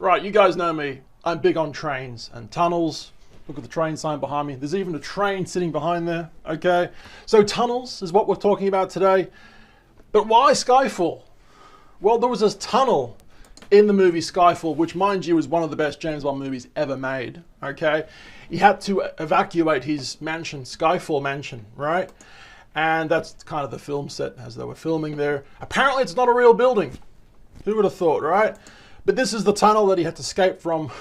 Right, you guys know me. I'm big on trains and tunnels. Look at the train sign behind me. There's even a train sitting behind there, okay? So tunnels is what we're talking about today. But why Skyfall? Well, there was this tunnel in the movie Skyfall, which, mind you, is one of the best James Bond movies ever made, okay? He had to evacuate his mansion, Skyfall Mansion, right? And that's kind of the film set as they were filming there. Apparently it's not a real building. Who would have thought, right? But this is the tunnel that he had to escape from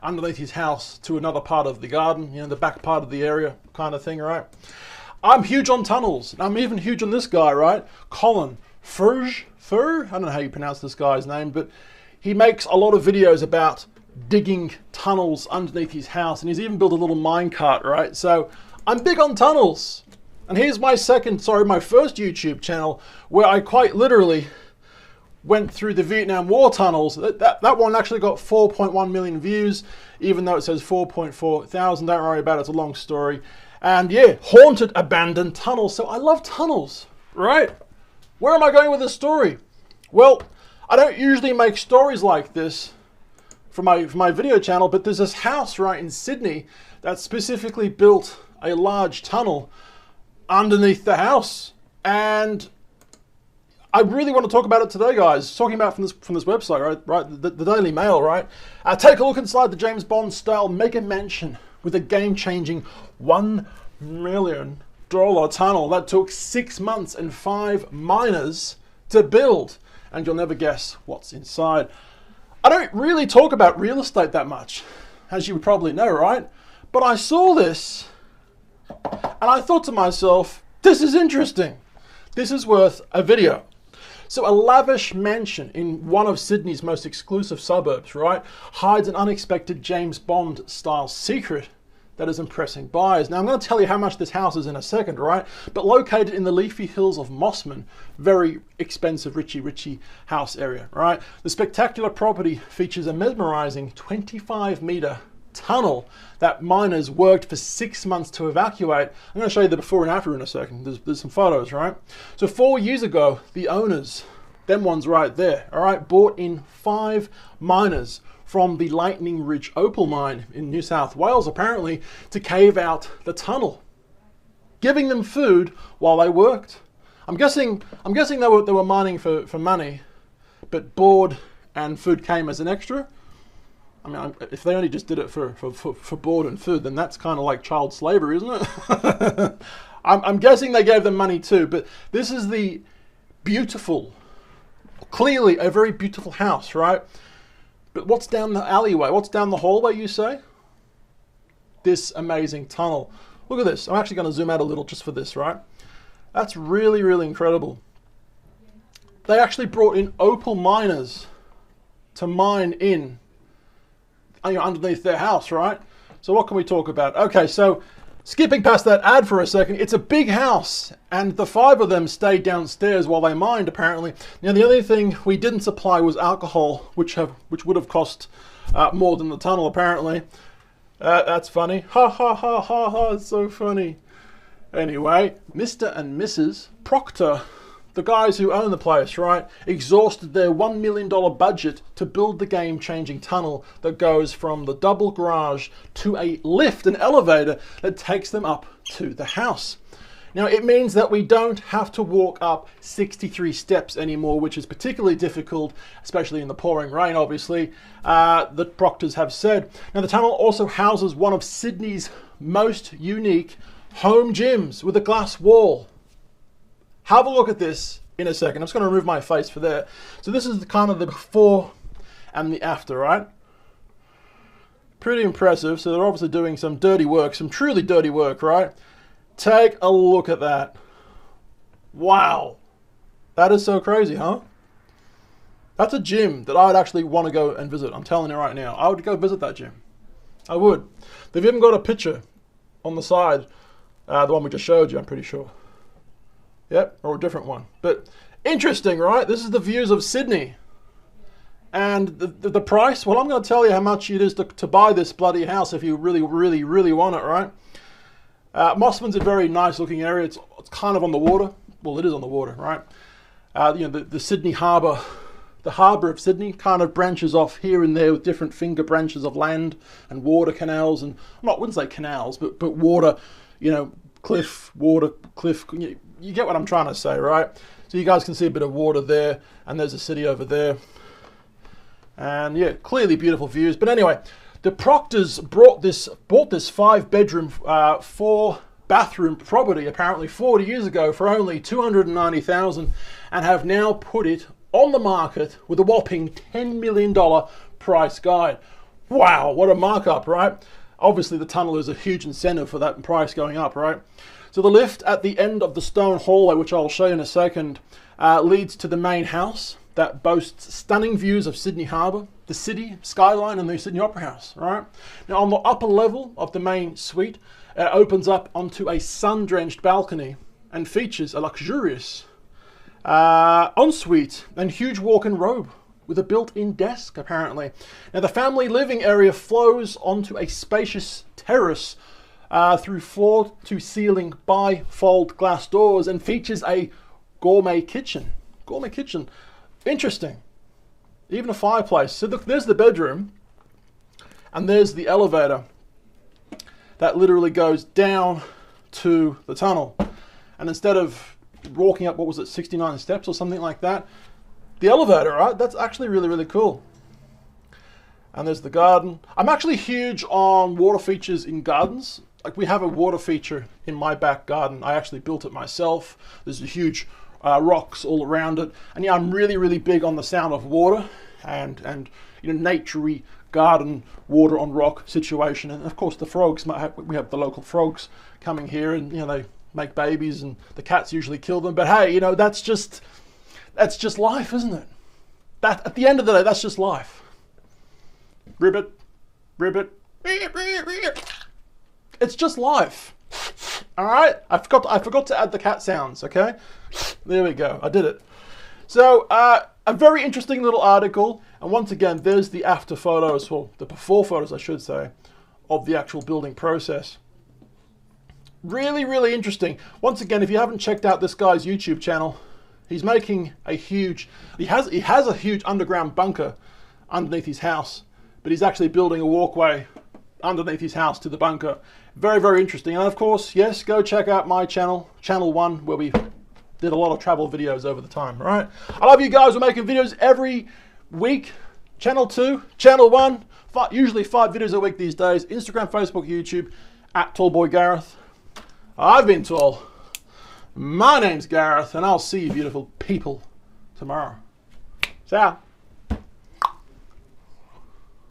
underneath his house to another part of the garden, you know, the back part of the area kind of thing, right? I'm huge on tunnels. I'm even huge on this guy, right? Colin Furze? I don't know how you pronounce this guy's name, but he makes a lot of videos about digging tunnels underneath his house, and he's even built a little minecart, right? So I'm big on tunnels. And here's my first YouTube channel where I quite literally went through the Vietnam War tunnels. That one actually got 4.1 million views, even though it says 4.4 thousand. Don't worry about it, it's a long story. And yeah, haunted, abandoned tunnels. So I love tunnels, right? Where am I going with this story? Well, I don't usually make stories like this for my video channel, but there's this house right in Sydney that specifically built a large tunnel underneath the house. And I really want to talk about it today, guys. Talking about from this website, right? The Daily Mail, right? Take a look inside the James Bond style mega mansion with a game-changing $1 million tunnel that took 6 months and 5 miners to build, and you'll never guess what's inside. I don't really talk about real estate that much, as you would probably know, right? But I saw this, and I thought to myself, this is interesting. This is worth a video. So a lavish mansion in one of Sydney's most exclusive suburbs, right, hides an unexpected James Bond style secret that is impressing buyers. Now I'm going to tell you how much this house is in a second, right? But located in the leafy hills of Mossman, very expensive richy house area, right? The spectacular property features a mesmerizing 25-meter tunnel that miners worked for 6 months to evacuate. I'm going to show you the before and after in a second. There's some photos, right? So 4 years ago, the owners, them ones right there, all right, bought in 5 miners from the Lightning Ridge opal mine in New South Wales, apparently, to cave out the tunnel, giving them food while they worked. I'm guessing they were mining for money, but board and food came as an extra. I mean, if they only just did it for board and food, then that's kind of like child slavery, isn't it? I'm guessing they gave them money too, but this is the beautiful, clearly a very beautiful house, right? But what's down the alleyway? What's down the hallway, you say? This amazing tunnel. Look at this. I'm actually going to zoom out a little just for this, right? That's really, really incredible. They actually brought in opal miners to mine in underneath their house, right? So what can we talk about? Okay, so skipping past that ad for a second, it's a big house, and the 5 of them stayed downstairs while they mined, apparently. Now, the only thing we didn't supply was alcohol, which would have cost more than the tunnel, apparently. That's funny. Ha ha ha ha ha, it's so funny. Anyway, Mr. and Mrs. Proctor, the guys who own the place, right, exhausted their $1 million budget to build the game-changing tunnel that goes from the double garage to a lift, an elevator that takes them up to the house. Now, it means that we don't have to walk up 63 steps anymore, which is particularly difficult, especially in the pouring rain, obviously, the Proctors have said. Now, the tunnel also houses one of Sydney's most unique home gyms with a glass wall. Have a look at this in a second. I'm just going to remove my face for there. So this is kind of the before and the after, right? Pretty impressive. So they're obviously doing some dirty work, some truly dirty work, right? Take a look at that. Wow. That is so crazy, huh? That's a gym that I would actually want to go and visit. I'm telling you right now. I would go visit that gym. I would. They've even got a picture on the side. The one we just showed you, I'm pretty sure. Yep, or a different one. But interesting, right? This is the views of Sydney. And the price, well, I'm going to tell you how much it is to buy this bloody house if you really, really, really want it, right? Mossman's a very nice looking area. It's kind of on the water. Well, it is on the water, right? The Sydney Harbour the harbour of Sydney kind of branches off here and there with different finger branches of land and water canals, and I wouldn't say canals, but water, you know, cliff, water, cliff. You get what I'm trying to say, right? So you guys can see a bit of water there, and there's a city over there. And yeah, clearly beautiful views. But anyway, the Proctors bought this 5-bedroom, 4-bathroom property apparently 40 years ago for only $290,000, and have now put it on the market with a whopping $10 million price guide. Wow, what a markup, right? Obviously the tunnel is a huge incentive for that price going up, right? So the lift at the end of the stone hallway, which I'll show you in a second, leads to the main house that boasts stunning views of Sydney Harbour, the city skyline, and the Sydney Opera House, right? Now on the upper level of the main suite, it opens up onto a sun-drenched balcony and features a luxurious ensuite and huge walk-in robe with a built-in desk, apparently. Now the family living area flows onto a spacious terrace through floor-to-ceiling bifold glass doors and features a gourmet kitchen. Gourmet kitchen. Interesting. Even a fireplace. So there's the bedroom, and there's the elevator that literally goes down to the tunnel. And instead of walking up, what was it, 69 steps or something like that, the elevator, right? That's actually really, really cool. And there's the garden. I'm actually huge on water features in gardens. Like, we have a water feature in my back garden. I actually built it myself. There's a huge rocks all around it. And yeah, I'm really, really big on the sound of water and you know, naturey garden water on rock situation. And of course the frogs, we have the local frogs coming here, and you know, they make babies and the cats usually kill them. But hey, you know, that's just life, isn't it? That at the end of the day, that's just life. Ribbit, ribbit, it's just life. All right, I forgot to add the cat sounds. Okay, there we go, I did it. So a very interesting little article, and once again, there's the after photos, well, the before photos, I should say, of the actual building process. Really, really interesting. Once again, if you haven't checked out this guy's YouTube channel, he's making a huge, he has a huge underground bunker underneath his house, but he's actually building a walkway underneath his house to the bunker. Very, very interesting. And of course, yes, go check out my channel, Channel 1, where we did a lot of travel videos over the time, right? I love you guys. We're making videos every week. Channel 2, Channel 1, usually 5 videos a week these days. Instagram, Facebook, YouTube, at Tall Boy Gareth. I've been tall. My name's Gareth, and I'll see you beautiful people tomorrow. Ciao.